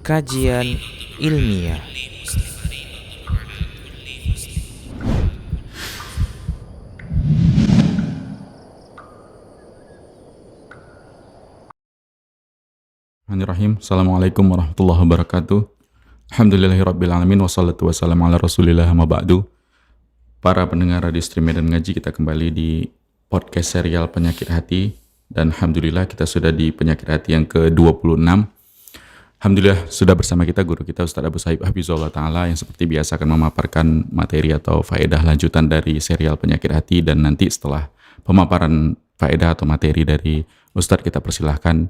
Kajian ilmiah. Bismillahirrahmanirrahim. Assalamualaikum warahmatullahi wabarakatuh. Alhamdulillahirrabbilalamin. Wassalatu wassalamu ala rasulillah ma ba'du. Para pendengar radio stream dan ngaji, kita kembali di podcast serial Penyakit Hati. Dan Alhamdulillah kita sudah di Penyakit Hati yang ke-26. Alhamdulillah sudah bersama kita guru kita Ustaz Abu Saib Hafizullah Ta'ala, yang seperti biasa akan memaparkan materi atau faedah lanjutan dari serial Penyakit Hati. Dan nanti setelah pemaparan faedah atau materi dari Ustaz, kita persilahkan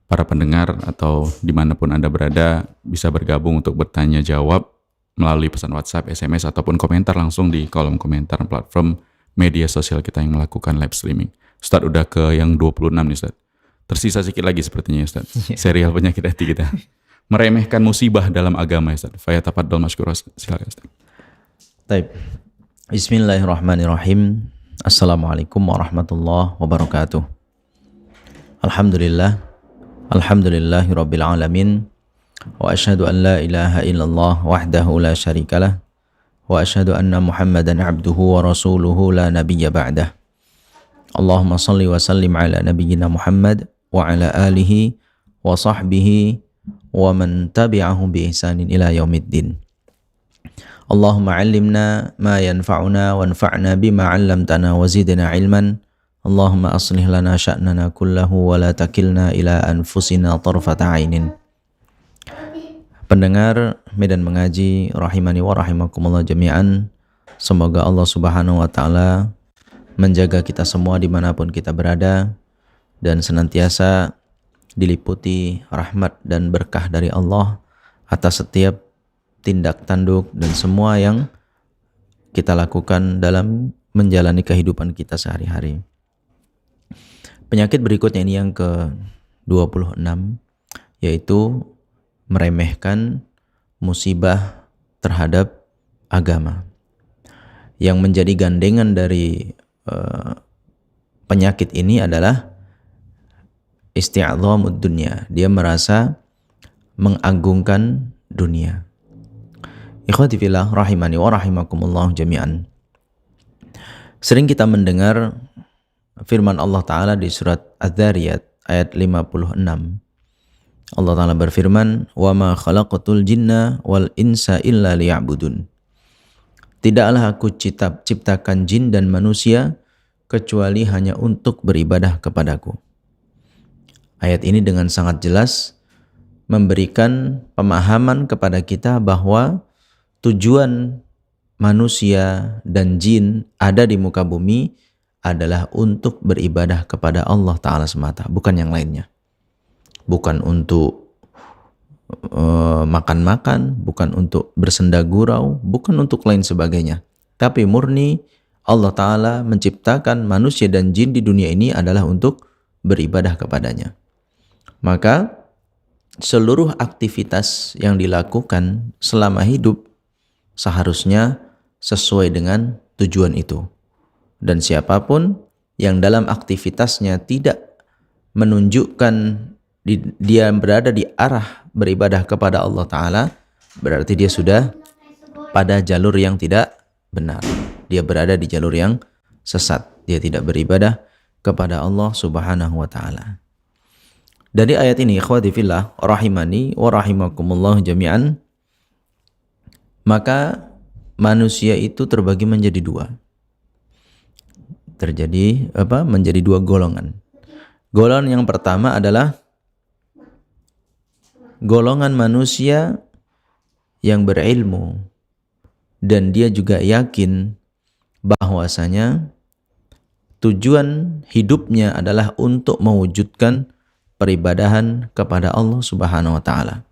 para pendengar atau dimanapun Anda berada bisa bergabung untuk bertanya jawab melalui pesan WhatsApp, SMS, ataupun komentar langsung di kolom komentar platform media sosial kita yang melakukan live streaming. Ustaz udah ke yang 26 nih Ustaz. Tersisa sedikit lagi sepertinya Ustaz. Serial Penyakit Hati kita. Meremehkan musibah dalam agama Ustaz. Fayatafaddal masykurah. Silakan Ustaz. Baik. Bismillahirrahmanirrahim. Assalamualaikum warahmatullahi wabarakatuh. Alhamdulillahi rabbil alamin. Wa asyhadu an la ilaha illallah wahdahu la syarikalah. Wa asyhadu anna Muhammadan abduhu wa rasuluhu la nabiyya ba'dah. Allahumma salli wa sallim ala nabiyyina Muhammad wa ala alihi wa sahbihi wa man tabi'ahum bi ihsanin ila yaumiddin. Allahumma 'allimna ma yanfa'una wanfa'na bima 'allamtana wa zidna 'ilman. Allahumma aslih lana sya'nana kullahu wa la takilna ila anfusina tarfata 'ainin. Pendengar Medan Mengaji rahimani wa rahimakumullah jami'an, semoga Allah Subhanahu wa taala menjaga kita semua dimanapun kita berada dan senantiasa diliputi rahmat dan berkah dari Allah atas setiap tindak tanduk dan semua yang kita lakukan dalam menjalani kehidupan kita sehari-hari. Penyakit berikutnya ini yang ke-26, yaitu meremehkan musibah terhadap agama. Yang menjadi gandengan dari penyakit ini adalah isti'adhamud dunya. Dia merasa mengagungkan dunia. Ikhwati fillah rahimani wa rahimakumullah jami'an. Sering kita mendengar firman Allah Ta'ala di surat Az-Zariyat ayat 56. Allah Ta'ala berfirman, "Wa ma khalaqatul jinna wal insa illa liya'budun." Tidaklah aku ciptakan jin dan manusia kecuali hanya untuk beribadah kepadaku. Ayat ini dengan sangat jelas memberikan pemahaman kepada kita bahwa tujuan manusia dan jin ada di muka bumi adalah untuk beribadah kepada Allah Ta'ala semata, bukan yang lainnya. Bukan untuk makan-makan, bukan untuk bersenda gurau, bukan untuk lain sebagainya. Tapi murni Allah Ta'ala menciptakan manusia dan jin di dunia ini adalah untuk beribadah kepadanya. Maka seluruh aktivitas yang dilakukan selama hidup seharusnya sesuai dengan tujuan itu. Dan siapapun yang dalam aktivitasnya tidak menunjukkan dia berada di arah beribadah kepada Allah Ta'ala, berarti dia sudah pada jalur yang tidak benar. Dia berada di jalur yang sesat. Dia tidak beribadah kepada Allah Subhanahu wa Ta'ala. Dari ayat ini, ikhwati fillah rahimani wa rahimakumullah jami'an, maka manusia itu terbagi menjadi dua. Menjadi dua golongan. Golongan yang pertama adalah golongan manusia yang berilmu dan dia juga yakin bahwasanya tujuan hidupnya adalah untuk mewujudkan peribadahan kepada Allah Subhanahu wa taala.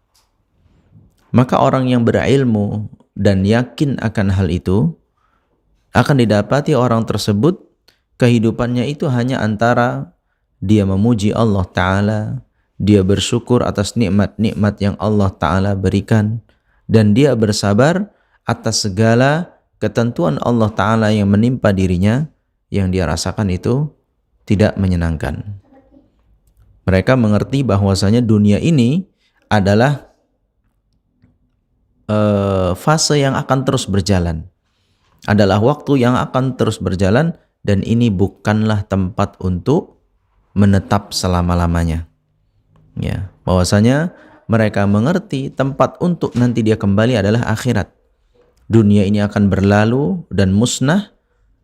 Maka orang yang berilmu dan yakin akan hal itu akan didapati orang tersebut kehidupannya itu hanya antara dia memuji Allah Ta'ala, dia bersyukur atas nikmat-nikmat yang Allah Ta'ala berikan, dan dia bersabar atas segala ketentuan Allah Ta'ala yang menimpa dirinya, yang dia rasakan itu tidak menyenangkan. Mereka mengerti bahwasanya dunia ini adalah fase yang akan terus berjalan. Adalah waktu yang akan terus berjalan, dan ini bukanlah tempat untuk menetap selama-lamanya. Ya, bahwasanya mereka mengerti tempat untuk nanti dia kembali adalah akhirat. Dunia ini akan berlalu dan musnah,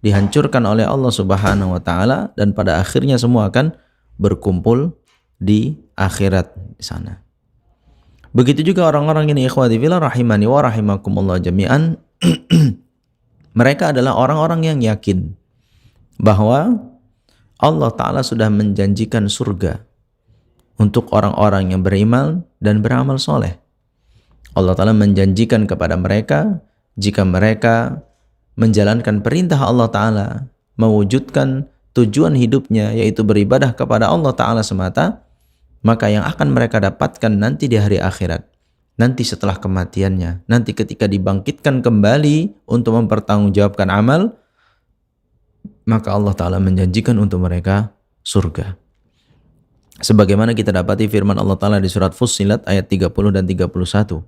dihancurkan oleh Allah Subhanahu wa taala, dan pada akhirnya semua akan berkumpul di akhirat di sana. Begitu juga orang-orang ini, ikhwati fillah rahimani wa rahimakumullah jami'an. Mereka adalah orang-orang yang yakin bahwa Allah Ta'ala sudah menjanjikan surga untuk orang-orang yang beriman dan beramal soleh. Allah Ta'ala menjanjikan kepada mereka, jika mereka menjalankan perintah Allah Ta'ala, mewujudkan tujuan hidupnya, yaitu beribadah kepada Allah Ta'ala semata, maka yang akan mereka dapatkan nanti di hari akhirat, nanti setelah kematiannya, nanti ketika dibangkitkan kembali untuk mempertanggungjawabkan amal, maka Allah Ta'ala menjanjikan untuk mereka surga. Sebagaimana kita dapati firman Allah Ta'ala di surat Fussilat ayat 30 dan 31.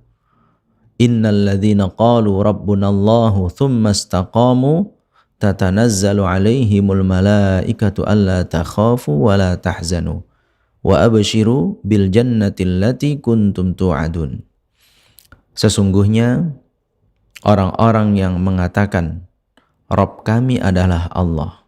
Innal ladzina qalu rabbunallahu thumma istaqamu tatanazzalu alaihimul malaikatu alla takhafu wa la tahzanu wa abshiru bil jannati allati kuntum tu'adun. Sesungguhnya orang-orang yang mengatakan Rabb kami adalah Allah,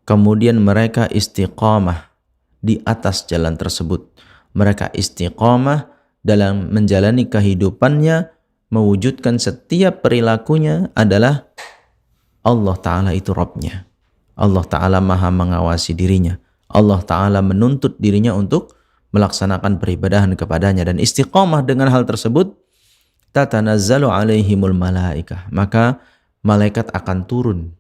kemudian mereka istiqamah di atas jalan tersebut, mereka istiqamah dalam menjalani kehidupannya, mewujudkan setiap perilakunya adalah Allah Ta'ala itu Rabbnya. Allah Ta'ala maha mengawasi dirinya. Allah Ta'ala menuntut dirinya untuk melaksanakan peribadahan kepadanya, dan istiqamah dengan hal tersebut, tatanazzalu alaihimul malaikah, maka malaikat akan turun,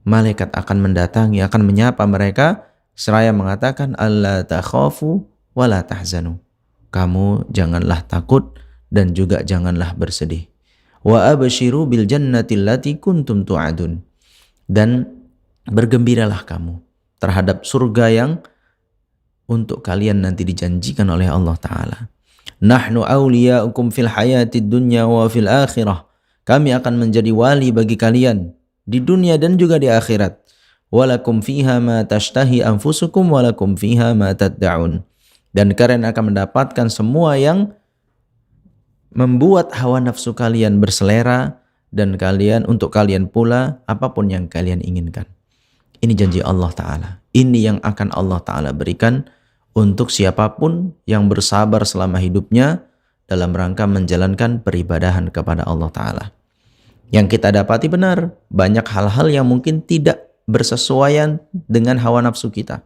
malaikat akan mendatangi, akan menyapa mereka seraya mengatakan alla takhafu wa la tahzanu, kamu janganlah takut dan juga janganlah bersedih. Wa abshiru bil jannati allati kuntum tu'adun, dan bergembiralah kamu terhadap surga yang untuk kalian nanti dijanjikan oleh Allah Ta'ala. Nahnu awliya'ukum fil hayatid dunya wa fil akhirah, kami akan menjadi wali bagi kalian di dunia dan juga di akhirat. Walakum fiha ma tashtahi anfusukum walakum fiha ma tad'un, dan kalian akan mendapatkan semua yang membuat hawa nafsu kalian berselera, dan kalian untuk kalian pula apapun yang kalian inginkan. Ini janji Allah Ta'ala. Ini yang akan Allah Ta'ala berikan untuk siapapun yang bersabar selama hidupnya dalam rangka menjalankan peribadahan kepada Allah Ta'ala. Yang kita dapati benar, banyak hal-hal yang mungkin tidak bersesuaian dengan hawa nafsu kita.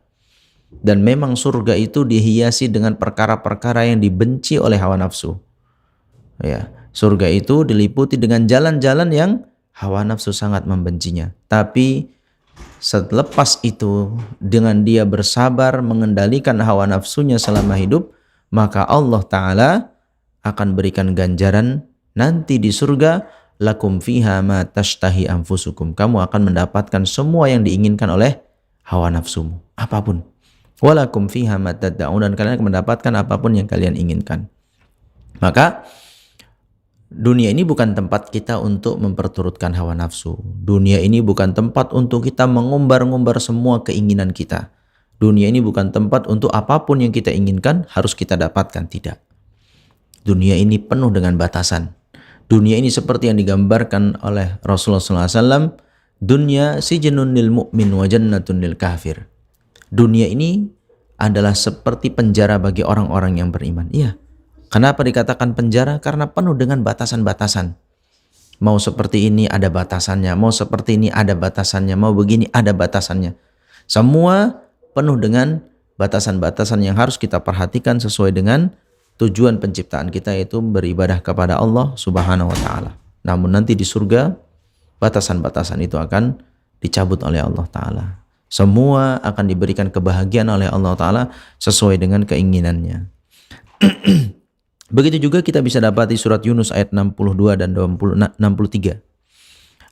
Dan memang surga itu dihiasi dengan perkara-perkara yang dibenci oleh hawa nafsu. Ya, surga itu diliputi dengan jalan-jalan yang hawa nafsu sangat membencinya. Tapi selepas itu, dengan dia bersabar mengendalikan hawa nafsunya selama hidup, maka Allah Ta'ala akan berikan ganjaran nanti di surga. Lakum fiha ma tashtahi anfusukum, kamu akan mendapatkan semua yang diinginkan oleh hawa nafsumu, apapun. Walakum fiha ma tad'un, dan kalian akan mendapatkan apapun yang kalian inginkan. Maka dunia ini bukan tempat kita untuk memperturutkan hawa nafsu. Dunia ini bukan tempat untuk kita mengumbar-ngumbar semua keinginan kita. Dunia ini bukan tempat untuk apapun yang kita inginkan harus kita dapatkan, tidak. Dunia ini penuh dengan batasan. Dunia ini seperti yang digambarkan oleh Rasulullah SAW, dunia sijnun lil mu'min wa jannatun lil kafir. Dunia ini adalah seperti penjara bagi orang-orang yang beriman. Iya. Kenapa dikatakan penjara? Karena penuh dengan batasan-batasan. Mau seperti ini ada batasannya, mau seperti ini ada batasannya, mau begini ada batasannya. Semua penuh dengan batasan-batasan yang harus kita perhatikan sesuai dengan tujuan penciptaan kita, yaitu beribadah kepada Allah Subhanahu wa Ta'ala. Namun nanti di surga, batasan-batasan itu akan dicabut oleh Allah Ta'ala. Semua akan diberikan kebahagiaan oleh Allah Ta'ala sesuai dengan keinginannya. Begitu juga kita bisa dapati surat Yunus ayat 62 dan 63.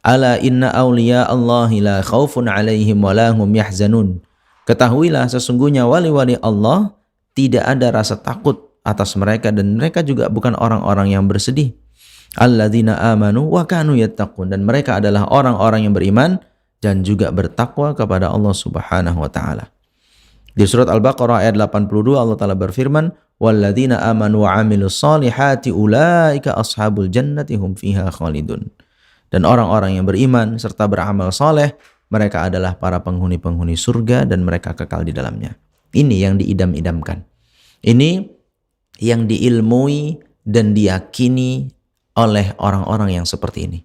Ala inna awliya Allahi la khawfun alaihim wa la hum yahzanun. Ketahuilah sesungguhnya wali-wali Allah tidak ada rasa takut atas mereka, dan mereka juga bukan orang-orang yang bersedih. alladzina amanu wa kanu yattaqun, dan mereka adalah orang-orang yang beriman dan juga bertakwa kepada Allah Subhanahu wa taala. Di surat Al-Baqarah ayat 82 Allah taala berfirman, walladzina amanu wa amilus solihati ulaika ashabul jannati hum fiha khalidun. Dan orang-orang yang beriman serta beramal soleh, mereka adalah para penghuni-penghuni surga dan mereka kekal di dalamnya. Ini yang diidam-idamkan. Ini yang diilmui dan diyakini oleh orang-orang yang seperti ini,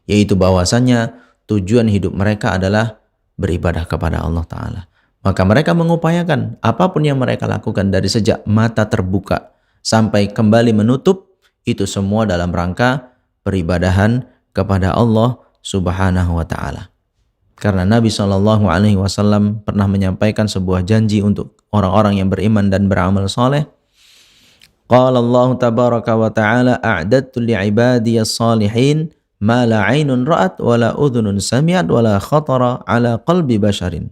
yaitu bahwasanya tujuan hidup mereka adalah beribadah kepada Allah Ta'ala. Maka mereka mengupayakan apapun yang mereka lakukan dari sejak mata terbuka sampai kembali menutup, itu semua dalam rangka peribadahan kepada Allah Subhanahu wa Ta'ala. Karena Nabi SAW pernah menyampaikan sebuah janji untuk orang-orang yang beriman dan beramal soleh. Qala Allah tabaraka wa ta'ala, a'dadtu li'ibadiyas salihin ma la 'ainun ra'at wa la udhunun sami'at wa la khatara 'ala qalbi basharin.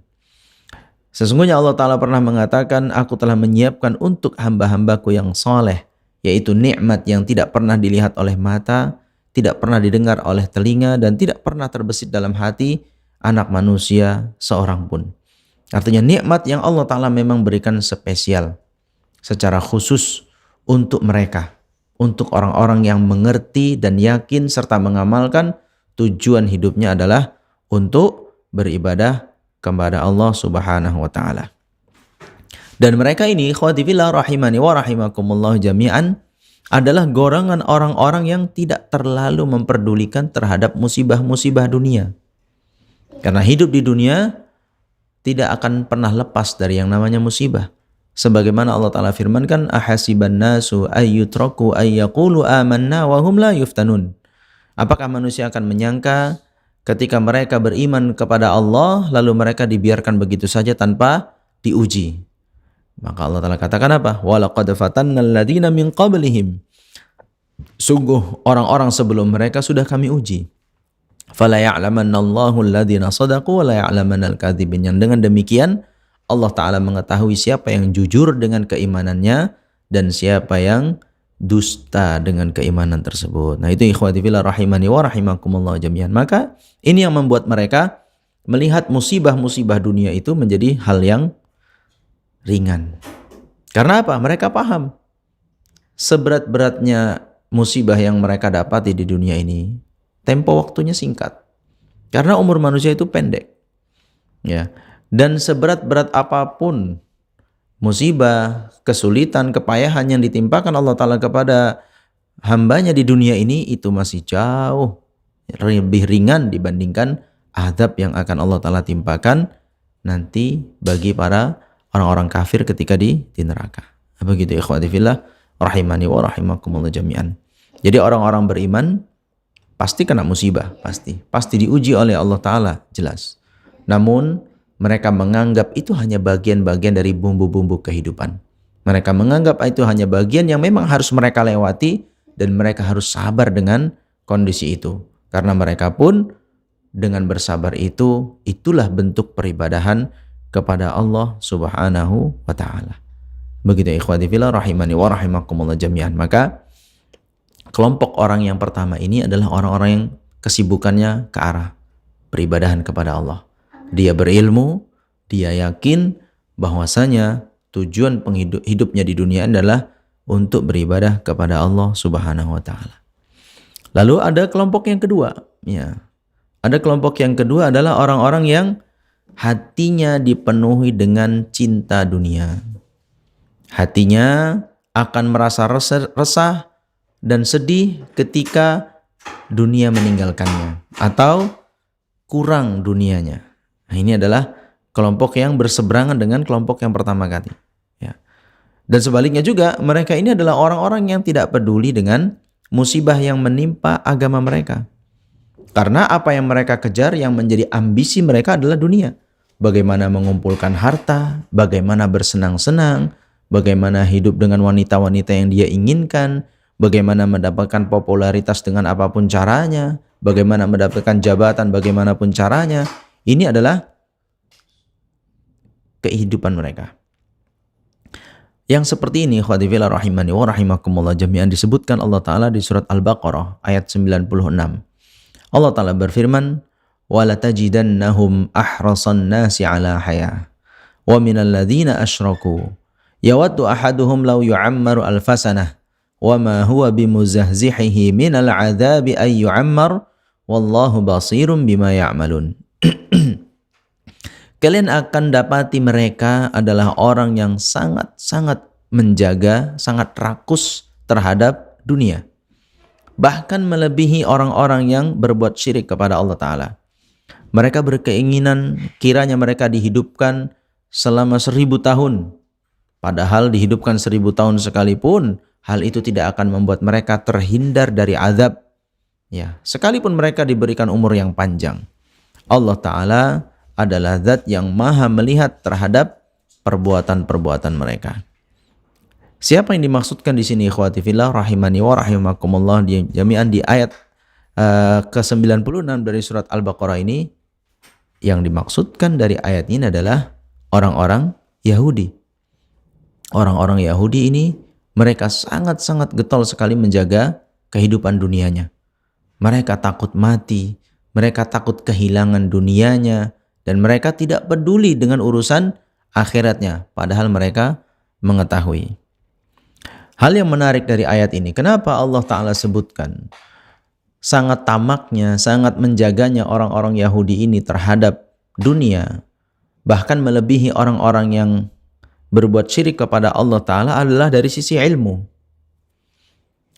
Sesungguhnya Allah Ta'ala pernah mengatakan, aku telah menyiapkan untuk hamba-hambaku yang soleh, yaitu nikmat yang tidak pernah dilihat oleh mata, tidak pernah didengar oleh telinga, dan tidak pernah terbesit dalam hati anak manusia seorang pun. Artinya nikmat yang Allah Ta'ala memang berikan spesial, secara khusus untuk mereka, untuk orang-orang yang mengerti dan yakin serta mengamalkan tujuan hidupnya adalah untuk beribadah kepada Allah Subhanahu wa Ta'ala. Dan mereka ini, ikhwati fillah rahimani wa rahimakumullah jami'an, adalah golongan orang-orang yang tidak terlalu memperdulikan terhadap musibah-musibah dunia. Karena hidup di dunia tidak akan pernah lepas dari yang namanya musibah. Sebagaimana Allah Ta'ala firmankan, ahasiban nasu ayyutraku ayyaqulu amanna wa hum la yuftanun. Apakah manusia akan menyangka ketika mereka beriman kepada Allah lalu mereka dibiarkan begitu saja tanpa diuji? Maka Allah Ta'ala katakan apa? Walaqad fatannal ladzina min qablihim. Sungguh orang-orang sebelum mereka sudah kami uji. Fala ya'lamannallahu alladzina shadaqu wa la ya'lamannal kadzibin. Yang dengan demikian Allah Ta'ala mengetahui siapa yang jujur dengan keimanannya dan siapa yang dusta dengan keimanan tersebut. Nah itu ikhwati fillah rahimani wa rahimakumullah jami'an. Maka ini yang membuat mereka melihat musibah-musibah dunia itu menjadi hal yang ringan. Karena apa? Mereka paham seberat-beratnya musibah yang mereka dapati di dunia ini, tempo waktunya singkat. Karena umur manusia itu pendek. Ya. Dan seberat-berat apapun musibah, kesulitan, kepayahan yang ditimpakan Allah Ta'ala kepada hambanya di dunia ini, itu masih jauh lebih ringan dibandingkan azab yang akan Allah Ta'ala timpakan nanti bagi para orang-orang kafir ketika di neraka. Begitu ikhwati fillah rahimani wa rahimakumullah jami'an. Jadi orang-orang beriman pasti kena musibah, pasti diuji oleh Allah Ta'ala, jelas. Namun mereka menganggap itu hanya bagian-bagian dari bumbu-bumbu kehidupan. Mereka menganggap itu hanya bagian yang memang harus mereka lewati dan mereka harus sabar dengan kondisi itu. Karena mereka pun dengan bersabar itu, itulah bentuk peribadahan kepada Allah Subhanahu wa Ta'ala. Begitu ikhwati fillah rahimani wa rahimakumullah jami'an. Maka kelompok orang yang pertama ini adalah orang-orang yang kesibukannya ke arah peribadahan kepada Allah. Dia berilmu, dia yakin bahwasanya tujuan hidupnya di dunia adalah untuk beribadah kepada Allah Subhanahu wa Ta'ala. Lalu ada kelompok yang kedua, ya. Ada kelompok yang kedua adalah orang-orang yang hatinya dipenuhi dengan cinta dunia. Hatinya akan merasa resah dan sedih ketika dunia meninggalkannya atau kurang dunianya. Nah, ini adalah kelompok yang berseberangan dengan kelompok yang pertama kali. Ya. Dan sebaliknya juga, mereka ini adalah orang-orang yang tidak peduli dengan musibah yang menimpa agama mereka. Karena apa yang mereka kejar, yang menjadi ambisi mereka adalah dunia. Bagaimana mengumpulkan harta, bagaimana bersenang-senang, bagaimana hidup dengan wanita-wanita yang dia inginkan, bagaimana mendapatkan popularitas dengan apapun caranya, bagaimana mendapatkan jabatan bagaimanapun caranya. Ini adalah kehidupan mereka. Yang seperti ini ikhwati fillah rahimani wa rahimakumullah jami'an disebutkan Allah Ta'ala di surat Al-Baqarah ayat 96. Allah Ta'ala berfirman, وَلَتَجِدَنَّهُمْ أَحْرَصَ النَّاسِ عَلَى حَيَاةٍ وَمِنَ الَّذِينَ أَشْرَكُوا يَوَدُّ أَحَدُهُمْ لَوْ يُعَمَّرُ أَلْفَ سَنَةٍ وَمَا هُوَ بِمُزَحْزِحِهِ مِنَ الْعَذَابِ أَن يُعَمَّرَ وَاللَّهُ بَصِيرٌ بِمَا يَعْمَلُونَ. Kalian akan dapati mereka adalah orang yang sangat-sangat menjaga, sangat rakus terhadap dunia. Bahkan melebihi orang-orang yang berbuat syirik kepada Allah Ta'ala. Mereka berkeinginan kiranya mereka dihidupkan selama 1000 tahun. Padahal dihidupkan 1000 tahun sekalipun, hal itu tidak akan membuat mereka terhindar dari azab. Ya, sekalipun mereka diberikan umur yang panjang. Allah Ta'ala adalah zat yang maha melihat terhadap perbuatan-perbuatan mereka. Siapa yang dimaksudkan di sini ikhwati fillah rahimani wa rahimakumullah jami'an di ayat ke-96 dari surat Al-Baqarah ini? Yang dimaksudkan dari ayat ini adalah orang-orang Yahudi. Orang-orang Yahudi ini mereka sangat-sangat getol sekali menjaga kehidupan dunianya. Mereka takut mati, mereka takut kehilangan dunianya, dan mereka tidak peduli dengan urusan akhiratnya, padahal mereka mengetahui. Hal yang menarik dari ayat ini, kenapa Allah Ta'ala sebutkan sangat tamaknya, sangat menjaganya orang-orang Yahudi ini terhadap dunia, bahkan melebihi orang-orang yang berbuat syirik kepada Allah Ta'ala adalah dari sisi ilmu.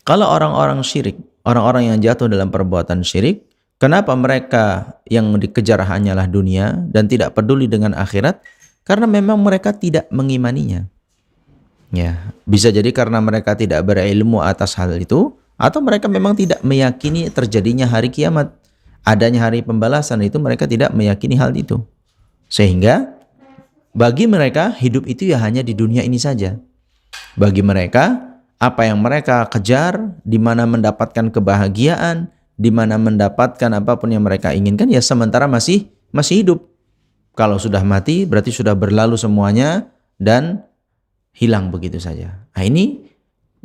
Kalau orang-orang syirik, orang-orang yang jatuh dalam perbuatan syirik, kenapa mereka yang dikejar hanyalah dunia dan tidak peduli dengan akhirat? Karena memang mereka tidak mengimaninya. Ya, bisa jadi karena mereka tidak berilmu atas hal itu, atau mereka memang tidak meyakini terjadinya hari kiamat, adanya hari pembalasan itu mereka tidak meyakini hal itu. Sehingga bagi mereka hidup itu ya hanya di dunia ini saja. Bagi mereka apa yang mereka kejar, di mana mendapatkan kebahagiaan, di mana mendapatkan apapun yang mereka inginkan, ya sementara masih hidup. Kalau sudah mati berarti sudah berlalu semuanya dan hilang begitu saja. Nah,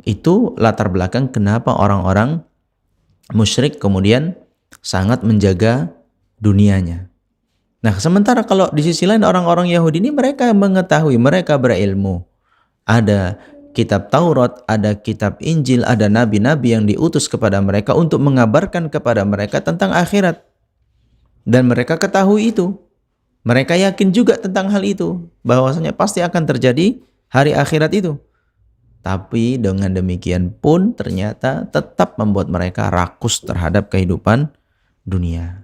itu latar belakang kenapa orang-orang musyrik kemudian sangat menjaga dunianya. Nah, sementara kalau di sisi lain orang-orang Yahudi ini mereka mengetahui, mereka berilmu. Ada kitab Taurat, ada kitab Injil, ada nabi-nabi yang diutus kepada mereka untuk mengabarkan kepada mereka tentang akhirat. Dan mereka ketahui itu. Mereka yakin juga tentang hal itu, bahwasanya pasti akan terjadi hari akhirat itu. Tapi dengan demikian pun ternyata tetap membuat mereka rakus terhadap kehidupan dunia.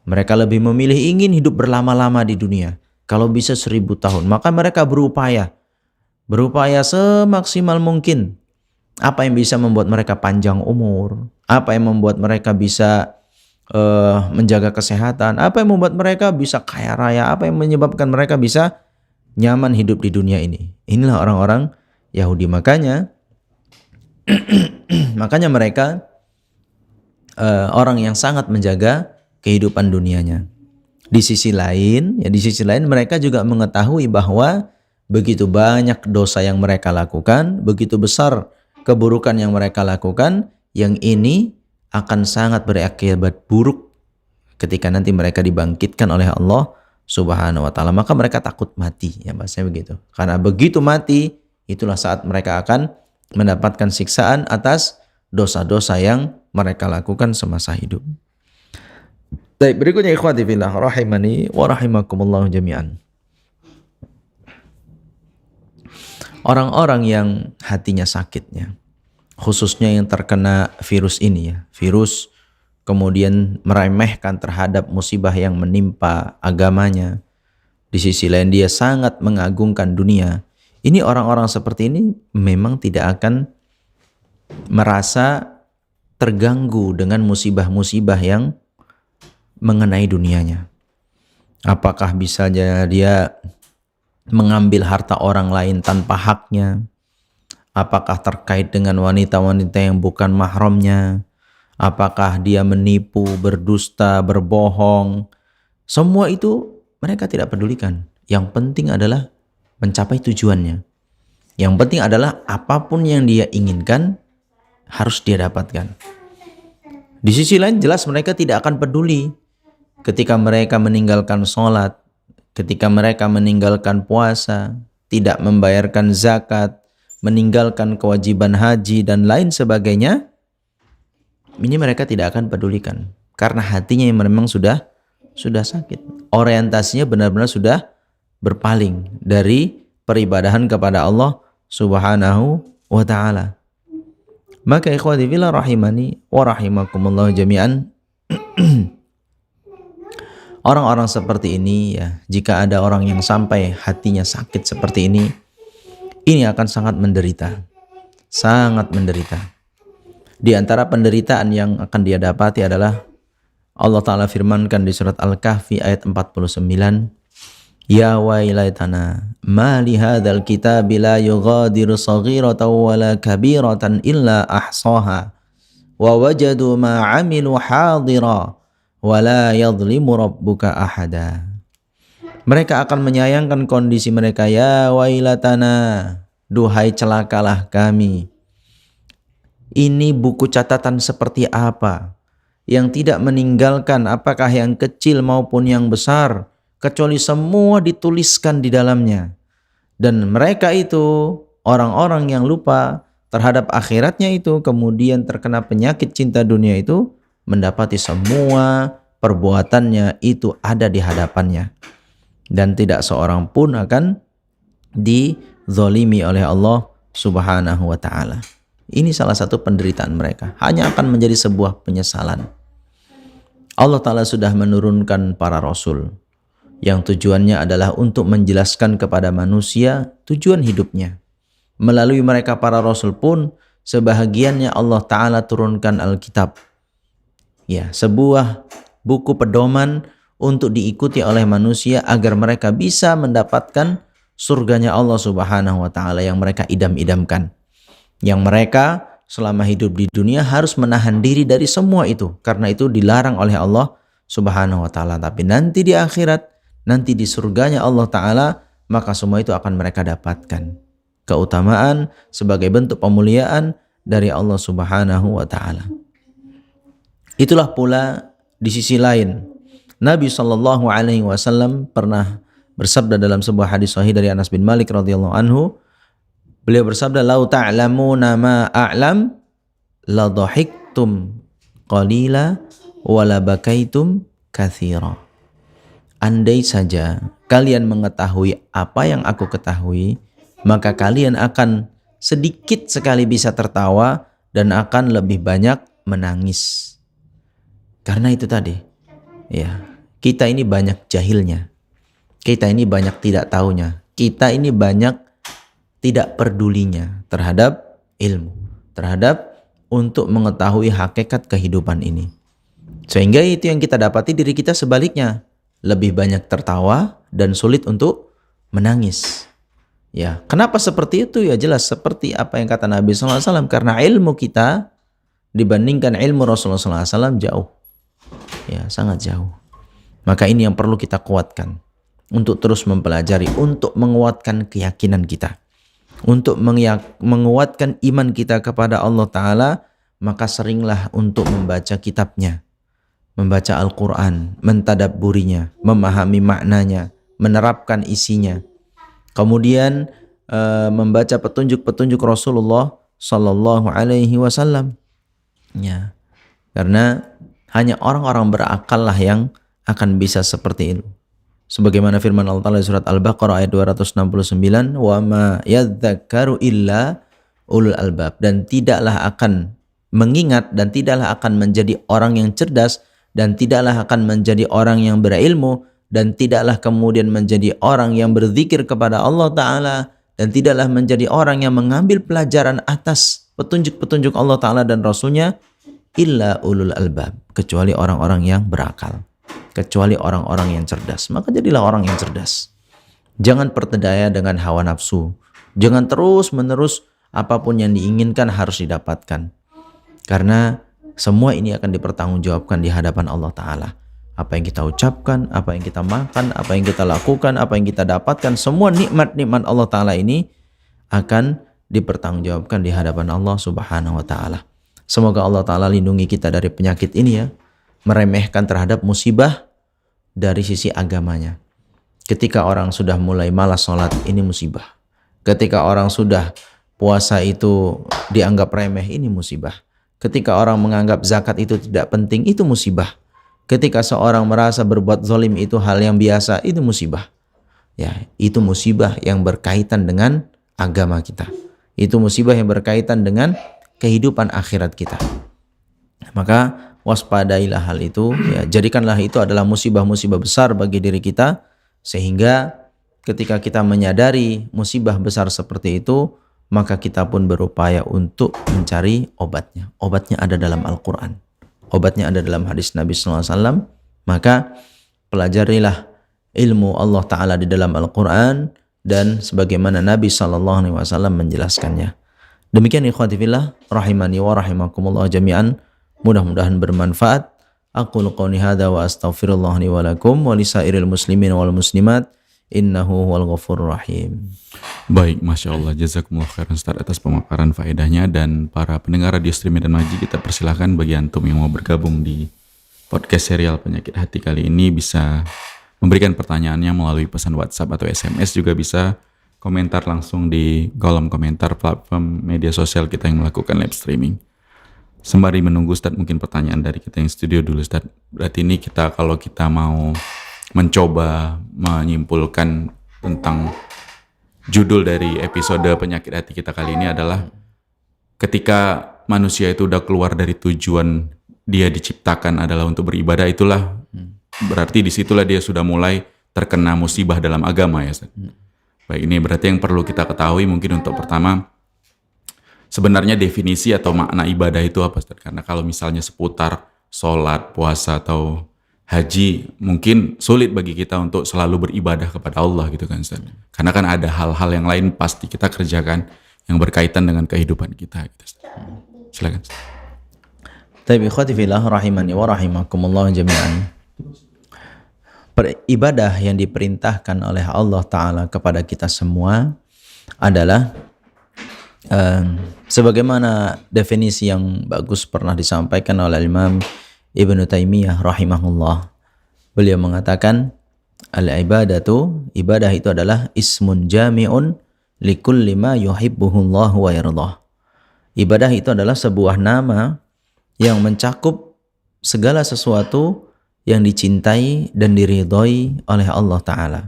Mereka lebih memilih ingin hidup berlama-lama di dunia. Kalau bisa 1000 tahun, maka mereka berupaya semaksimal mungkin. Apa yang bisa membuat mereka panjang umur? Apa yang membuat mereka bisa menjaga kesehatan? Apa yang membuat mereka bisa kaya raya? Apa yang menyebabkan mereka bisa nyaman hidup di dunia ini? Inilah orang-orang Yahudi. Makanya mereka orang yang sangat menjaga kehidupan dunianya. Di sisi lain mereka juga mengetahui bahwa begitu banyak dosa yang mereka lakukan, begitu besar keburukan yang mereka lakukan, yang ini akan sangat berakibat buruk ketika nanti mereka dibangkitkan oleh Allah Subhanahu wa Ta'ala. Maka mereka takut mati, ya bahasanya begitu. Karena begitu mati, itulah saat mereka akan mendapatkan siksaan atas dosa-dosa yang mereka lakukan semasa hidup. Baik, berikutnya ikhwati fillah rahimani wa rahimakumullah jami'an. Orang-orang yang hatinya sakitnya, khususnya yang terkena virus ini ya, virus kemudian meremehkan terhadap musibah yang menimpa agamanya. Di sisi lain dia sangat mengagungkan dunia. Ini orang-orang seperti ini memang tidak akan merasa terganggu dengan musibah-musibah yang mengenai dunianya. Apakah bisa dia mengambil harta orang lain tanpa haknya? Apakah terkait dengan wanita-wanita yang bukan mahramnya? Apakah dia menipu, berdusta, berbohong? Semua itu mereka tidak pedulikan. Yang penting adalah mencapai tujuannya. Yang penting adalah apapun yang dia inginkan harus dia dapatkan. Di sisi lain jelas mereka tidak akan peduli ketika mereka meninggalkan sholat, ketika mereka meninggalkan puasa, tidak membayarkan zakat, meninggalkan kewajiban haji dan lain sebagainya. Ini mereka tidak akan pedulikan karena hatinya yang memang sudah sakit. Orientasinya benar-benar sudah berpaling dari peribadahan kepada Allah Subhanahu wa ta'ala. Maka ikhwati fillah rahimani wa rahimakumullah jami'an, orang-orang seperti ini ya, jika ada orang yang sampai hatinya sakit seperti ini akan sangat menderita. Sangat menderita. Di antara penderitaan yang akan dia dapati adalah Allah Ta'ala firmankan di surat Al-Kahfi ayat 49, Ya wailatana ma li hadzal kitabi la yughadiru saghiratan wala kabiratan illa ahsaha wa wajadu ma 'amilu hadira wala yadhlimu rabbuka ahada. Mereka akan menyayangkan kondisi mereka. Ya wailatana, duhai celakalah kami. Ini buku catatan seperti apa yang tidak meninggalkan apakah yang kecil maupun yang besar, kecuali semua dituliskan di dalamnya. Dan mereka itu orang-orang yang lupa terhadap akhiratnya itu, kemudian terkena penyakit cinta dunia itu, mendapati semua perbuatannya itu ada di hadapannya. Dan tidak seorang pun akan dizolimi oleh Allah Subhanahu wa ta'ala. Ini salah satu penderitaan mereka. Hanya akan menjadi sebuah penyesalan. Allah Ta'ala sudah menurunkan para rasul yang tujuannya adalah untuk menjelaskan kepada manusia tujuan hidupnya. Melalui mereka para rasul pun sebahagiannya Allah Ta'ala turunkan Alkitab. Ya, sebuah buku pedoman untuk diikuti oleh manusia agar mereka bisa mendapatkan surganya Allah Subhanahu wa ta'ala yang mereka idam-idamkan. Yang mereka selama hidup di dunia harus menahan diri dari semua itu, karena itu dilarang oleh Allah Subhanahu wa ta'ala. Tapi nanti di akhirat, nanti di surganya Allah Ta'ala, maka semua itu akan mereka dapatkan. Keutamaan sebagai bentuk pemuliaan dari Allah Subhanahu wa ta'ala. Itulah pula di sisi lain, Nabi SAW pernah bersabda dalam sebuah hadis sahih dari Anas bin Malik radhiyallahu anhu. Beliau bersabda, "Lau ta'lamuna ma a'lam la dhahiktum qalila wa la bakaitum katsira." Andai saja kalian mengetahui apa yang aku ketahui, maka kalian akan sedikit sekali bisa tertawa dan akan lebih banyak menangis. Karena itu tadi, ya, kita ini banyak jahilnya. Kita ini banyak tidak tahunya. Kita ini banyak tidak pedulinya terhadap ilmu, terhadap untuk mengetahui hakikat kehidupan ini. Sehingga itu yang kita dapati diri kita sebaliknya, lebih banyak tertawa dan sulit untuk menangis. Ya, kenapa seperti itu? Ya jelas seperti apa yang kata Nabi SAW, karena ilmu kita dibandingkan ilmu Rasulullah SAW jauh. Ya, sangat jauh. Maka ini yang perlu kita kuatkan untuk terus mempelajari, untuk menguatkan keyakinan kita, untuk menguatkan iman kita kepada Allah Ta'ala. Maka seringlah untuk membaca kitabnya, membaca Al-Quran, mentadabburinya, memahami maknanya, menerapkan isinya. Kemudian membaca petunjuk-petunjuk Rasulullah Sallallahu Alaihi Wasallam. Ya, karena hanya orang-orang berakal lah yang akan bisa seperti itu. Sebagaimana firman Allah Ta'ala surat Al-Baqarah ayat 269, "Wa ma yadzakkaru illa ulul albab." Dan tidaklah akan mengingat dan tidaklah akan menjadi orang yang cerdas dan tidaklah akan menjadi orang yang berilmu dan tidaklah kemudian menjadi orang yang berzikir kepada Allah Ta'ala dan tidaklah menjadi orang yang mengambil pelajaran atas petunjuk-petunjuk Allah Ta'ala dan Rasulnya illa ulul albab, kecuali orang-orang yang berakal, kecuali orang-orang yang cerdas. Maka jadilah orang yang cerdas. Jangan terpedaya dengan hawa nafsu. Jangan terus-menerus apapun yang diinginkan harus didapatkan. Karena semua ini akan dipertanggungjawabkan di hadapan Allah Ta'ala. Apa yang kita ucapkan, apa yang kita makan, apa yang kita lakukan, apa yang kita dapatkan, semua nikmat-nikmat Allah Ta'ala ini akan dipertanggungjawabkan di hadapan Allah Subhanahu wa taala. Semoga Allah taala lindungi kita dari penyakit ini ya, meremehkan terhadap musibah dari sisi agamanya. Ketika orang sudah mulai malas sholat, ini musibah. Ketika orang sudah puasa itu dianggap remeh, ini musibah. Ketika orang menganggap zakat itu tidak penting, itu musibah. Ketika seorang merasa berbuat zalim itu hal yang biasa, itu musibah. Ya, itu musibah yang berkaitan dengan agama kita. Itu musibah yang berkaitan dengan kehidupan akhirat kita. Maka waspadailah hal itu, ya, jadikanlah itu adalah musibah-musibah besar bagi diri kita, sehingga ketika kita menyadari musibah besar seperti itu, maka kita pun berupaya untuk mencari obatnya. Obatnya ada dalam Al-Quran. Obatnya ada dalam hadis Nabi SAW. Maka pelajarilah ilmu Allah Ta'ala di dalam Al-Quran dan sebagaimana Nabi SAW menjelaskannya. Demikian ikhwati fillah, rahimani wa rahimakumullah jami'an. Mudah-mudahan bermanfaat. Aqulu qawli hadza wa astaghfirullah li wa lakum wa lisairil muslimin wal muslimat innahu huwal ghafurur rahim. Baik, Masya Allah, jazakumullah khairan Ustaz atas pemaparan faedahnya. Dan para pendengar Radio Stream Medan Ngaji, kita persilahkan bagi antum yang mau bergabung di podcast serial Penyakit Hati kali ini bisa memberikan pertanyaannya melalui pesan WhatsApp atau SMS, juga bisa komentar langsung di kolom komentar platform media sosial kita yang melakukan live streaming. Sembari menunggu Ustaz, mungkin pertanyaan dari kita yang studio dulu Ustaz. Berarti ini kalau kita mau mencoba menyimpulkan tentang judul dari episode Penyakit Hati kita kali ini adalah ketika manusia itu udah keluar dari tujuan dia diciptakan adalah untuk beribadah, itulah berarti disitulah dia sudah mulai terkena musibah dalam agama ya Ustaz. Baik, ini berarti yang perlu kita ketahui mungkin untuk pertama, sebenarnya definisi atau makna ibadah itu apa Ustaz? Karena kalau misalnya seputar sholat, puasa, atau haji, mungkin sulit bagi kita untuk selalu beribadah kepada Allah gitu kan Ustaz. Karena kan ada hal-hal yang lain pasti kita kerjakan yang berkaitan dengan kehidupan kita gitu Ustaz. Silakan Ustaz. Taib ikhwati fillah rahimani wa rahimakumullah jami'an. Ibadah yang diperintahkan oleh Allah Ta'ala kepada kita semua adalah sebagaimana definisi yang bagus pernah disampaikan oleh Imam Ibnu Taimiyah rahimahullah. Beliau mengatakan al-ibadatu, ibadah itu adalah ismun jami'un likulli ma yuhibbuhullah wa yardah. Ibadah itu adalah sebuah nama yang mencakup segala sesuatu yang dicintai dan diridhoi oleh Allah Ta'ala.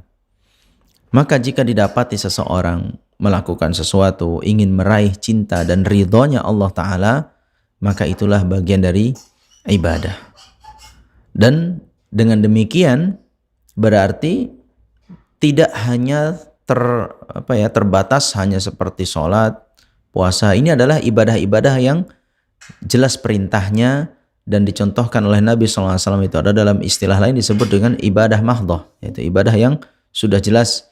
Maka jika didapati seseorang melakukan sesuatu, ingin meraih cinta dan ridhonya Allah Ta'ala, maka itulah bagian dari ibadah. Dan dengan demikian berarti tidak hanya terbatas hanya seperti sholat, puasa. Ini adalah ibadah-ibadah yang jelas perintahnya dan dicontohkan oleh Nabi SAW. Itu ada dalam istilah lain disebut dengan ibadah mahdhah, yaitu ibadah yang sudah jelas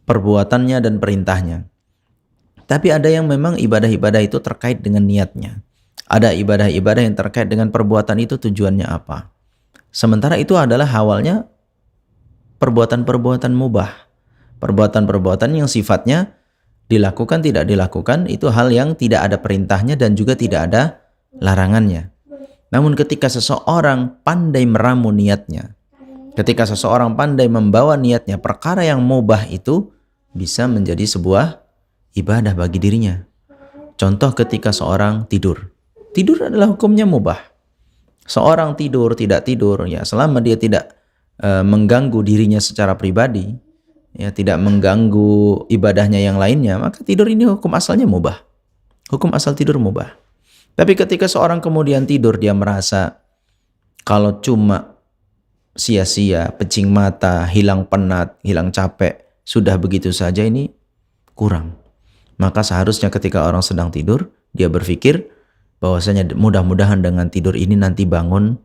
perbuatannya dan perintahnya. Tapi ada yang memang ibadah-ibadah itu terkait dengan niatnya. Ada ibadah-ibadah yang terkait dengan perbuatan itu tujuannya apa. Sementara itu adalah awalnya perbuatan-perbuatan mubah. Perbuatan-perbuatan yang sifatnya dilakukan tidak dilakukan itu hal yang tidak ada perintahnya dan juga tidak ada larangannya. Namun ketika seseorang pandai meramu niatnya, ketika seseorang pandai membawa niatnya, perkara yang mubah itu bisa menjadi sebuah ibadah bagi dirinya. Contoh ketika seorang tidur. Tidur adalah hukumnya mubah. Seorang tidur, tidak tidur, ya selama dia tidak mengganggu dirinya secara pribadi, ya tidak mengganggu ibadahnya yang lainnya, maka tidur ini hukum asalnya mubah. Hukum asal tidur mubah. Tapi ketika seorang kemudian tidur, dia merasa kalau cuma sia-sia, pecing mata, hilang penat, hilang capek, sudah begitu saja, ini kurang. Maka seharusnya ketika orang sedang tidur, dia berpikir bahwasanya mudah-mudahan dengan tidur ini nanti bangun,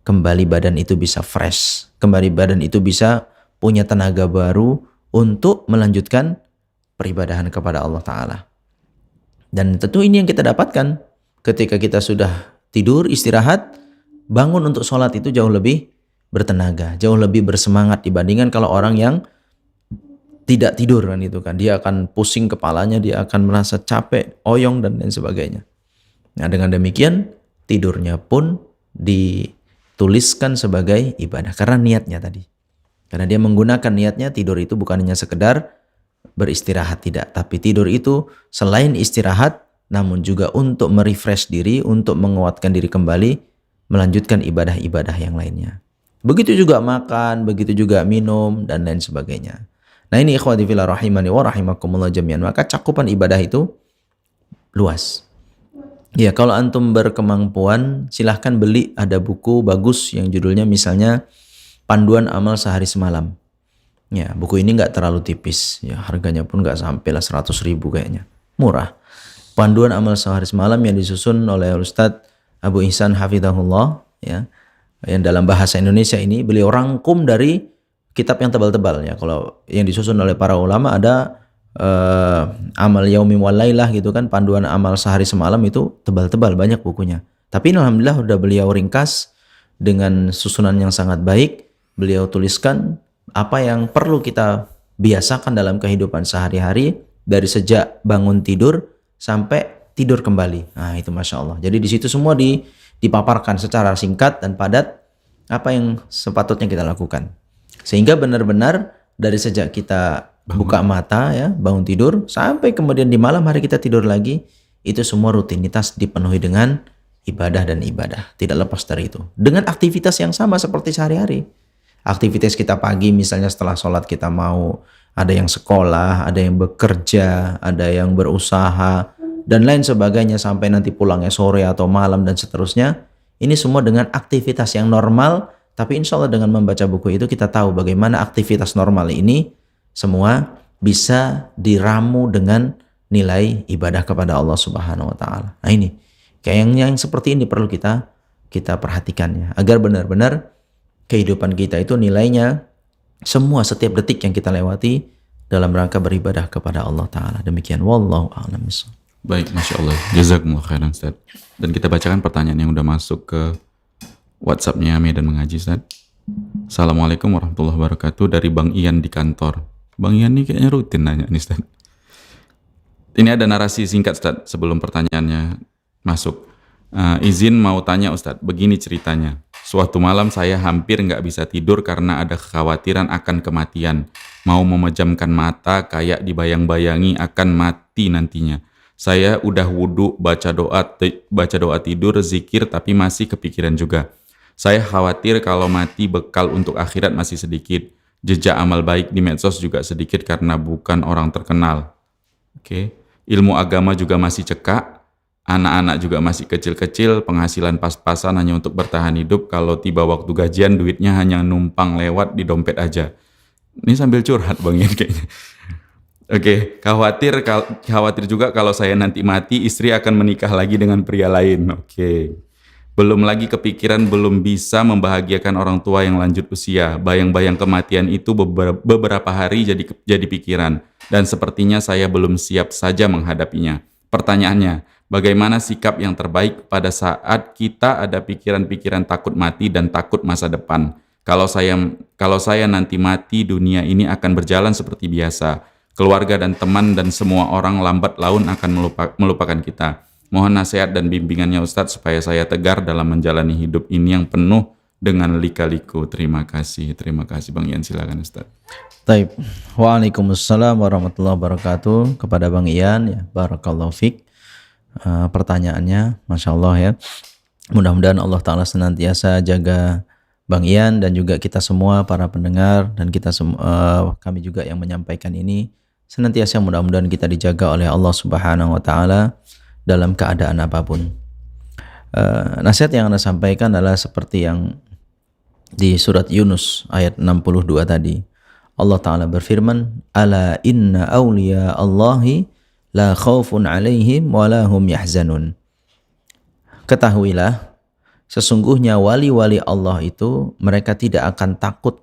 kembali badan itu bisa fresh, kembali badan itu bisa punya tenaga baru untuk melanjutkan peribadahan kepada Allah Ta'ala. Dan tentu ini yang kita dapatkan ketika kita sudah tidur, istirahat, bangun untuk sholat itu jauh lebih bertenaga, jauh lebih bersemangat dibandingkan kalau orang yang tidak tidur kan itu kan. Dia akan pusing kepalanya, dia akan merasa capek, oyong dan lain sebagainya. Nah, dengan demikian tidurnya pun dituliskan sebagai ibadah karena niatnya tadi. Karena dia menggunakan niatnya, tidur itu bukan hanya sekedar beristirahat, tidak, tapi tidur itu selain istirahat namun juga untuk merefresh diri, untuk menguatkan diri kembali, melanjutkan ibadah-ibadah yang lainnya. Begitu juga makan, begitu juga minum dan lain sebagainya. Nah, ini ikhwati fillah rahimani wa rahimakumullah jami'an. Maka cakupan ibadah itu luas. Ya, kalau antum berkemampuan silahkan beli, ada buku bagus yang judulnya misalnya Panduan Amal Sehari Semalam. Ya, buku ini nggak terlalu tipis. Ya, harganya pun nggak sampai lah 100.000 kayaknya. Murah. Panduan Amal Sehari Semalam yang disusun oleh Ustadz Abu Ihsan Hafidhahullah, ya. Yang dalam bahasa Indonesia ini beliau rangkum dari kitab yang tebal-tebal ya. Kalau yang disusun oleh para ulama ada Amal Yaumi wal Lailah gitu kan, panduan amal sehari semalam, itu tebal-tebal banyak bukunya. Tapi alhamdulillah udah beliau ringkas dengan susunan yang sangat baik. Beliau tuliskan apa yang perlu kita biasakan dalam kehidupan sehari-hari dari sejak bangun tidur sampai tidur kembali. Nah, itu Masya Allah. Jadi di situ semua dipaparkan secara singkat dan padat apa yang sepatutnya kita lakukan. Sehingga benar-benar dari sejak kita buka mata ya, bangun tidur sampai kemudian di malam hari kita tidur lagi, itu semua rutinitas dipenuhi dengan ibadah dan ibadah. Tidak lepas dari itu. Dengan aktivitas yang sama seperti sehari-hari. Aktivitas kita pagi misalnya setelah sholat kita mau ada yang sekolah, ada yang bekerja, ada yang berusaha dan lain sebagainya sampai nanti pulangnya sore atau malam dan seterusnya. Ini semua dengan aktivitas yang normal, tapi insya Allah dengan membaca buku itu kita tahu bagaimana aktivitas normal ini semua bisa diramu dengan nilai ibadah kepada Allah Subhanahu wa taala. Nah, ini kayak yang seperti ini perlu kita perhatikan ya, agar benar-benar kehidupan kita itu nilainya semua setiap detik yang kita lewati dalam rangka beribadah kepada Allah taala. Demikian, wallahu a'lam bishawab. Baik, Masya Allah. Jazakumullah khairan, Ustaz. Dan kita bacakan pertanyaan yang udah masuk ke WhatsApp-nya Medan Mengaji, Ustaz. Assalamualaikum warahmatullahi wabarakatuh. Dari Bang Ian di kantor. Bang Ian nih kayaknya rutin nanya nih, Ustaz. Ini ada narasi singkat, Ustaz, sebelum pertanyaannya masuk. Izin mau tanya, Ustaz. Begini ceritanya. Suatu malam saya hampir nggak bisa tidur karena ada kekhawatiran akan kematian. Mau memejamkan mata kayak dibayang-bayangi akan mati nantinya. Saya udah wudhu, baca doa tidur, zikir, tapi masih kepikiran juga. Saya khawatir kalau mati bekal untuk akhirat masih sedikit. Jejak amal baik di medsos juga sedikit karena bukan orang terkenal. Oke. Ilmu agama juga masih cekak. Anak-anak juga masih kecil-kecil. Penghasilan pas-pasan hanya untuk bertahan hidup. Kalau tiba waktu gajian, duitnya hanya numpang lewat di dompet aja. Ini sambil curhat Bang Ian kayaknya. Oke, khawatir juga kalau saya nanti mati, istri akan menikah lagi dengan pria lain. Oke. Belum lagi kepikiran belum bisa membahagiakan orang tua yang lanjut usia. Bayang-bayang kematian itu beberapa hari jadi pikiran. Dan sepertinya saya belum siap saja menghadapinya. Pertanyaannya, bagaimana sikap yang terbaik pada saat kita ada pikiran-pikiran takut mati dan takut masa depan? Kalau saya nanti mati, dunia ini akan berjalan seperti biasa. Keluarga dan teman dan semua orang lambat laun akan melupakan kita. Mohon nasihat dan bimbingannya Ustadz supaya saya tegar dalam menjalani hidup ini yang penuh dengan lika-liku. Terima kasih Bang Ian, silakan Ustadz. Taib. Waalaikumsalam warahmatullahi wabarakatuh. Kepada Bang Ian ya, barakallahu fiq. Pertanyaannya Masya Allah ya. Mudah-mudahan Allah Ta'ala senantiasa jaga Bang Ian dan juga kita semua para pendengar dan kita semua, kami juga yang menyampaikan ini, senantiasa mudah-mudahan kita dijaga oleh Allah Subhanahu wa taala dalam keadaan apapun. Nasihat yang Anda sampaikan adalah seperti yang di surat Yunus ayat 62 tadi. Allah taala berfirman, "Ala inna awliya Allahi la khaufun 'alaihim wa la hum yahzanun." Ketahuilah, sesungguhnya wali-wali Allah itu mereka tidak akan takut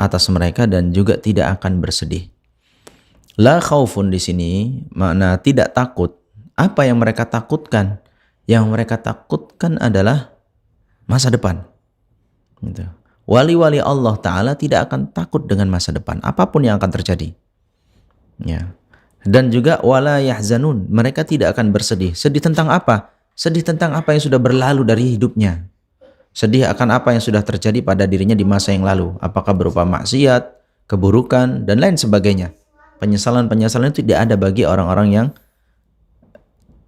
atas mereka dan juga tidak akan bersedih. La khaufun di sini makna tidak takut. Apa yang mereka takutkan? Yang mereka takutkan adalah masa depan. Gitu. Wali-wali Allah Ta'ala tidak akan takut dengan masa depan, apapun yang akan terjadi. Ya. Dan juga wala yahzanun, mereka tidak akan bersedih. Sedih tentang apa? Sedih tentang apa yang sudah berlalu dari hidupnya. Sedih akan apa yang sudah terjadi pada dirinya di masa yang lalu. Apakah berupa maksiat, keburukan, dan lain sebagainya. Penyesalan-penyesalan itu tidak ada bagi orang-orang yang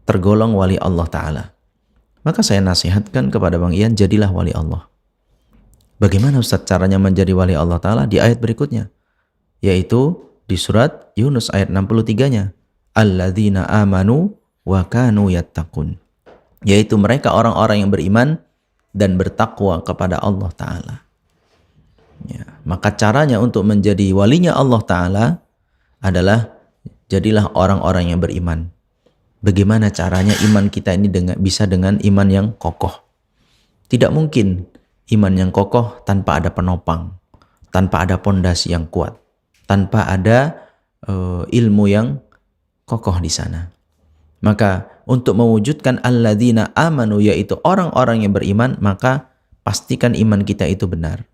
tergolong wali Allah Ta'ala. Maka saya nasihatkan kepada Bang Ian, jadilah wali Allah. Bagaimana Ustaz caranya menjadi wali Allah Ta'ala? Di ayat berikutnya, yaitu di surat Yunus ayat 63-nya. Alladzina amanu wa kanu yattaqun. Yaitu mereka orang-orang yang beriman dan bertakwa kepada Allah Ta'ala. Ya, maka caranya untuk menjadi walinya Allah Ta'ala adalah jadilah orang-orang yang beriman. Bagaimana caranya iman kita ini bisa dengan iman yang kokoh? Tidak mungkin iman yang kokoh tanpa ada penopang, tanpa ada pondasi yang kuat, tanpa ada ilmu yang kokoh di sana. Maka untuk mewujudkan alladzina amanu, yaitu orang-orang yang beriman, maka pastikan iman kita itu benar.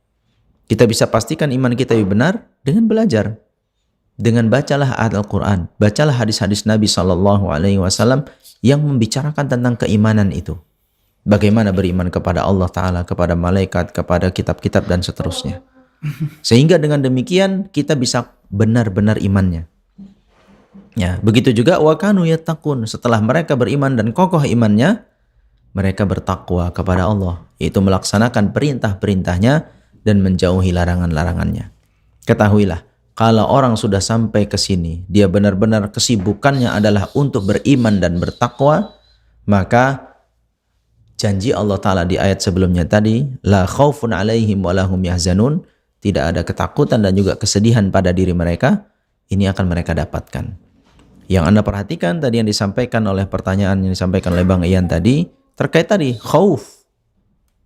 Kita bisa pastikan iman kita itu benar dengan belajar. Dengan bacalah ayat Al-Quran, bacalah hadis-hadis Nabi SAW yang membicarakan tentang keimanan itu. Bagaimana beriman kepada Allah Ta'ala, kepada malaikat, kepada kitab-kitab, dan seterusnya. Sehingga dengan demikian kita bisa benar-benar imannya. Ya, begitu juga wa kanu yattaqun, setelah mereka beriman dan kokoh imannya, mereka bertakwa kepada Allah, yaitu melaksanakan perintah-perintahnya dan menjauhi larangan-larangannya. Ketahuilah, kalau orang sudah sampai ke sini, dia benar-benar kesibukannya adalah untuk beriman dan bertakwa, maka janji Allah Ta'ala di ayat sebelumnya tadi, la khaufun alaihim wa lahum yahzanun, tidak ada ketakutan dan juga kesedihan pada diri mereka, ini akan mereka dapatkan. Yang Anda perhatikan tadi yang disampaikan oleh pertanyaan yang disampaikan oleh Bang Ian tadi, terkait tadi, khauf,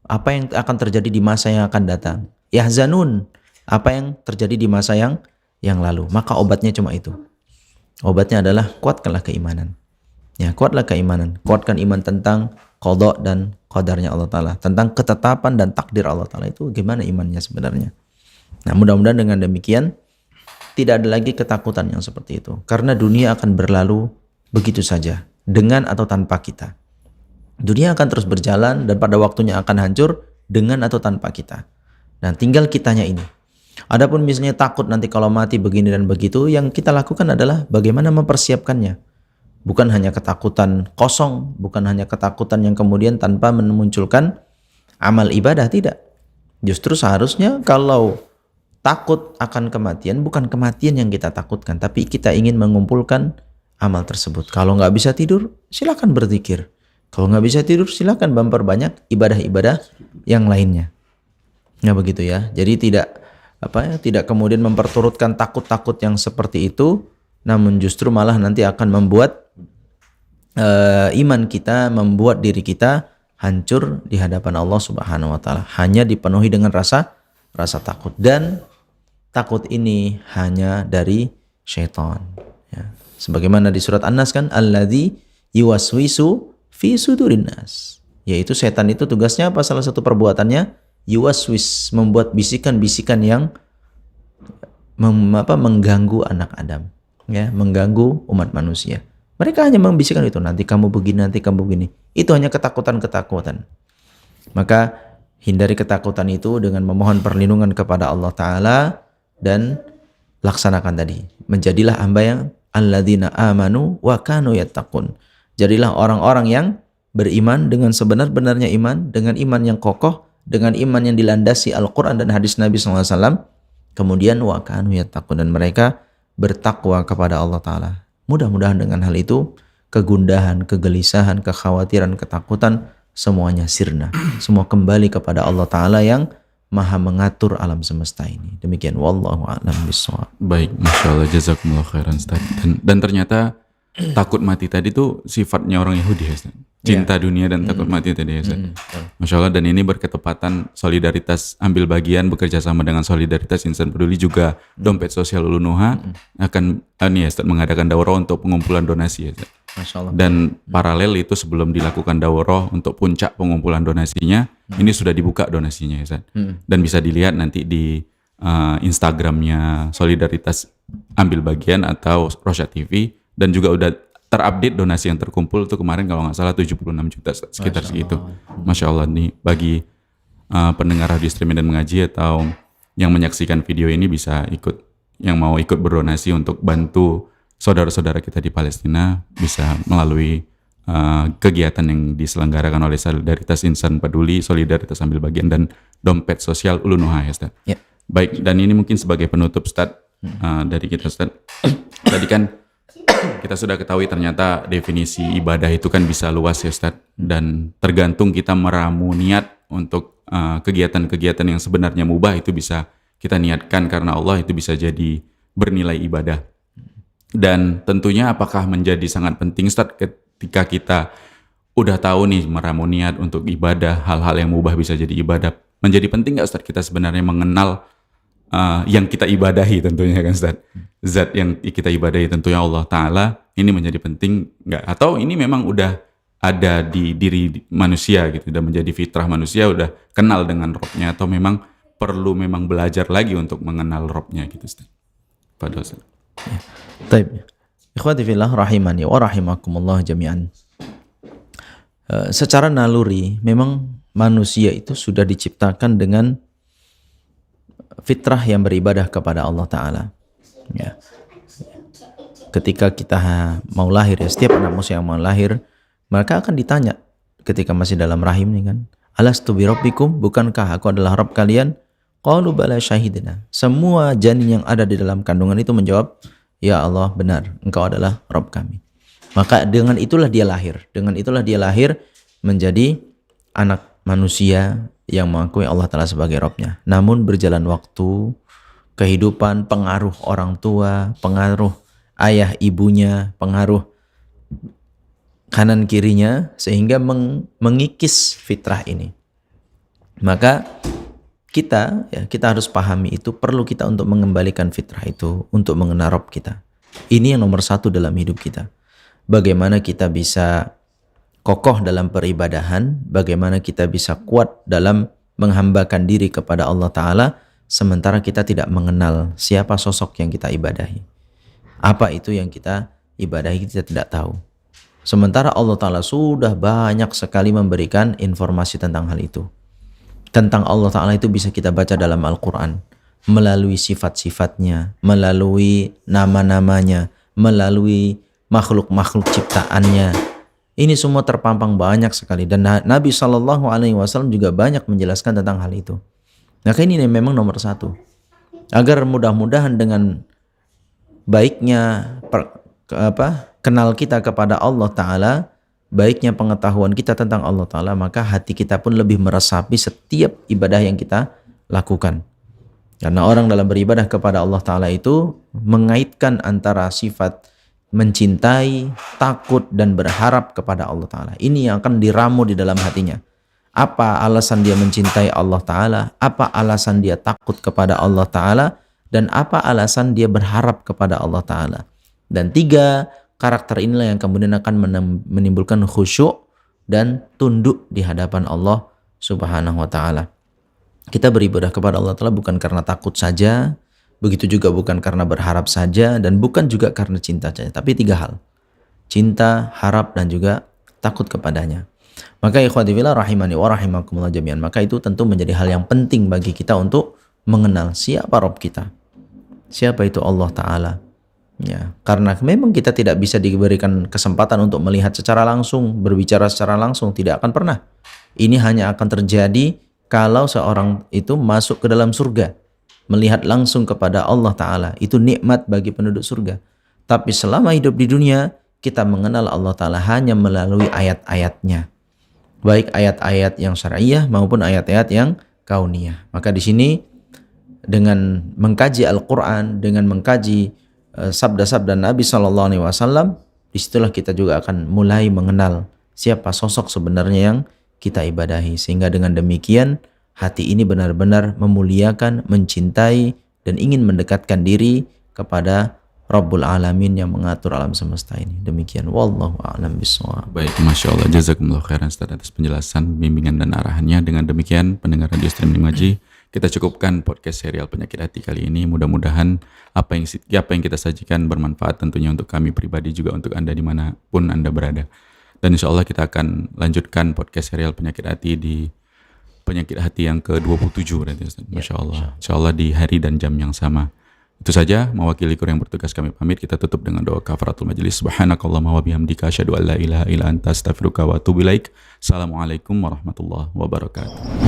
apa yang akan terjadi di masa yang akan datang. Yahzanun, apa yang terjadi di masa yang lalu. Maka obatnya cuma itu. Obatnya adalah kuatkanlah keimanan. Ya, kuatlah keimanan. Kuatkan iman tentang qada dan qadarnya Allah Ta'ala. Tentang ketetapan dan takdir Allah Ta'ala. Itu gimana imannya sebenarnya. Nah, mudah-mudahan dengan demikian tidak ada lagi ketakutan yang seperti itu. Karena dunia akan berlalu begitu saja. Dengan atau tanpa kita. Dunia akan terus berjalan dan pada waktunya akan hancur dengan atau tanpa kita. Nah, tinggal kitanya ini. Adapun misalnya takut nanti kalau mati begini dan begitu, yang kita lakukan adalah bagaimana mempersiapkannya. Bukan hanya ketakutan kosong, bukan hanya ketakutan yang kemudian tanpa memunculkan amal ibadah, tidak. Justru seharusnya kalau takut akan kematian, bukan kematian yang kita takutkan, tapi kita ingin mengumpulkan amal tersebut. Kalau nggak bisa tidur, silakan berzikir. Kalau nggak bisa tidur, silakan memperbanyak ibadah-ibadah yang lainnya. Nah begitu ya. Jadi tidak kemudian memperturutkan takut-takut yang seperti itu, namun justru malah nanti akan membuat iman kita, membuat diri kita hancur di hadapan Allah Subhanahu wa Ta'ala. Hanya dipenuhi dengan rasa takut, dan takut ini hanya dari syaitan. Ya. Sebagaimana di surat An-Nas kan, alladzi yuwaswisu fi sudurin nas. Yaitu setan itu tugasnya apa? Salah satu perbuatannya yuwaswis, membuat bisikan-bisikan yang mengganggu anak Adam, ya, mengganggu umat manusia. Mereka hanya membisikkan itu, nanti kamu begini, nanti kamu begini. Itu hanya ketakutan-ketakutan. Maka hindari ketakutan itu dengan memohon perlindungan kepada Allah Ta'ala dan laksanakan tadi. Menjadilah hamba yang alladzina amanu wa kanu yattaqun. Jadilah orang-orang yang beriman dengan sebenar-benarnya iman, dengan iman yang kokoh, dengan iman yang dilandasi Al-Quran dan hadis Nabi SAW, kemudian wa kanu yattaqun, dan mereka bertakwa kepada Allah Ta'ala. Mudah-mudahan dengan hal itu, kegundahan, kegelisahan, kekhawatiran, ketakutan, semuanya sirna. Semua kembali kepada Allah Ta'ala yang maha mengatur alam semesta ini. Demikian, wallahu a'lam bishawab. Baik, Masya Allah, jazakumullah khairan Ustaz. Dan ternyata takut mati tadi tuh sifatnya orang Yahudi ya Ustaz. Cinta dunia dan takut mati tadi ya Ustaz. Masya Allah, dan ini berketepatan solidaritas ambil bagian, bekerja sama dengan solidaritas insan peduli, juga dompet sosial Ulunuha akan ya Ustaz, mengadakan daurah untuk pengumpulan donasi ya Ustaz. Masya Allah. Dan paralel itu sebelum dilakukan daurah untuk puncak pengumpulan donasinya, ini sudah dibuka donasinya ya Ustaz. Dan bisa dilihat nanti di Instagramnya Solidaritas Ambil Bagian atau Rosyad TV, dan juga udah terupdate donasi yang terkumpul itu kemarin kalau nggak salah 76 juta sekitar segitu. Masya Allah nih bagi pendengar radio streaming dan mengaji atau yang menyaksikan video ini bisa ikut, yang mau ikut berdonasi untuk bantu saudara-saudara kita di Palestina bisa melalui kegiatan yang diselenggarakan oleh Solidaritas Insan Peduli, Solidaritas Ambil Bagian, dan Dompet Sosial Ulunuha ya Ustaz. Ya. Baik, dan ini mungkin sebagai penutup Ustaz dari kita Ustaz. Tadi kan kita sudah ketahui ternyata definisi ibadah itu kan bisa luas ya Ustaz, dan tergantung kita meramu niat untuk kegiatan-kegiatan yang sebenarnya mubah itu bisa kita niatkan karena Allah, itu bisa jadi bernilai ibadah. Dan tentunya apakah menjadi sangat penting Ustaz ketika kita udah tahu nih meramu niat untuk ibadah, hal-hal yang mubah bisa jadi ibadah, menjadi penting nggak Ustaz kita sebenarnya mengenal yang kita ibadahi tentunya kan Ustaz, zat yang kita ibadahi tentunya Allah Ta'ala, ini menjadi penting nggak? Atau ini memang udah ada di diri manusia gitu, udah menjadi fitrah manusia, udah kenal dengan Robnya, atau memang perlu memang belajar lagi untuk mengenal Robnya gitu Ustaz? Pada Ustaz. Baik. Ikhwati fillah rahimani wa rahimakumullah jami'an. Secara naluri memang manusia itu sudah diciptakan dengan fitrah yang beribadah kepada Allah Ta'ala. Ya. Ketika kita mau lahir, ya, setiap anak manusia yang mau lahir, maka akan ditanya ketika masih dalam rahim nih kan, alastu bi rabbikum, bukankah aku adalah Rabb kalian? Qalu bala syahidna. Semua janin yang ada di dalam kandungan itu menjawab, ya Allah, benar, engkau adalah Rabb kami. Maka dengan itulah dia lahir. Dengan itulah dia lahir menjadi anak manusia yang mengakui Allah Ta'ala sebagai Rabbnya. Namun berjalan waktu, kehidupan, pengaruh orang tua, pengaruh ayah ibunya, pengaruh kanan kirinya, sehingga mengikis fitrah ini. Maka kita harus pahami itu, perlu kita untuk mengembalikan fitrah itu, untuk mengenal Rabb kita. Ini yang nomor satu dalam hidup kita. Bagaimana kita bisa kokoh dalam peribadahan, bagaimana kita bisa kuat dalam menghambakan diri kepada Allah Ta'ala, sementara kita tidak mengenal siapa sosok yang kita ibadahi. Apa itu yang kita ibadahi, kita tidak tahu. Sementara Allah Ta'ala sudah banyak sekali memberikan informasi tentang hal itu. Tentang Allah Ta'ala itu bisa kita baca dalam Al-Quran, melalui sifat-sifatnya, melalui nama-namanya, melalui makhluk-makhluk ciptaannya. Ini semua terpampang banyak sekali, dan Nabi SAW juga banyak menjelaskan tentang hal itu. Nah, ini memang nomor satu. Agar mudah-mudahan dengan baiknya kenal kita kepada Allah Ta'ala, baiknya pengetahuan kita tentang Allah Ta'ala, maka hati kita pun lebih meresapi setiap ibadah yang kita lakukan. Karena orang dalam beribadah kepada Allah Ta'ala itu mengaitkan antara sifat mencintai, takut, dan berharap kepada Allah Ta'ala. Ini yang akan diramu di dalam hatinya. Apa alasan dia mencintai Allah Ta'ala, apa alasan dia takut kepada Allah Ta'ala, dan apa alasan dia berharap kepada Allah Ta'ala. Dan 3 karakter inilah yang kemudian akan menimbulkan khusyuk dan tunduk di hadapan Allah Subhanahu wa Ta'ala. Kita beribadah kepada Allah Ta'ala bukan karena takut saja, begitu juga bukan karena berharap saja, dan bukan juga karena cinta saja, tapi 3 hal. Cinta, harap, dan juga takut kepadanya. Maka ikhwati fillah rahimani wa rahimakumullah jami'an, maka itu tentu menjadi hal yang penting bagi kita untuk mengenal siapa Rabb kita. Siapa itu Allah Ta'ala. Ya, karena memang kita tidak bisa diberikan kesempatan untuk melihat secara langsung, berbicara secara langsung, tidak akan pernah. Ini hanya akan terjadi kalau seorang itu masuk ke dalam surga, melihat langsung kepada Allah Ta'ala. Itu nikmat bagi penduduk surga. Tapi selama hidup di dunia, kita mengenal Allah Ta'ala hanya melalui ayat-ayatnya, baik ayat-ayat yang syariah maupun ayat-ayat yang kauniyah. Maka di sini dengan mengkaji Al-Quran, dengan mengkaji sabda-sabda Nabi SAW, disitulah kita juga akan mulai mengenal siapa sosok sebenarnya yang kita ibadahi. Sehingga dengan demikian hati ini benar-benar memuliakan, mencintai, dan ingin mendekatkan diri kepada Rabbul Alamin yang mengatur alam semesta ini. Demikian, wallahu a'lam bishawab. Baik, Masya Allah, jazakumullah khairan Ustaz atas penjelasan, bimbingan dan arahannya. Dengan demikian, pendengar radio streaming ngaji, kita cukupkan podcast serial penyakit hati kali ini. Mudah-mudahan apa yang kita sajikan bermanfaat tentunya untuk kami pribadi, juga untuk Anda dimanapun Anda berada. Dan insya Allah kita akan lanjutkan podcast serial penyakit hati di penyakit hati yang ke-27 berarti Ustaz. Masya Allah. Insya Allah di hari dan jam yang sama. Itu saja, mewakili kru yang bertugas kami pamit. Kita tutup dengan doa kafaratul majelis. Subhanakallahumma wa bihamdika asyhadu an la ilaha illa anta astaghfiruka wa atubu ilaik. Assalamualaikum warahmatullahi wabarakatuh.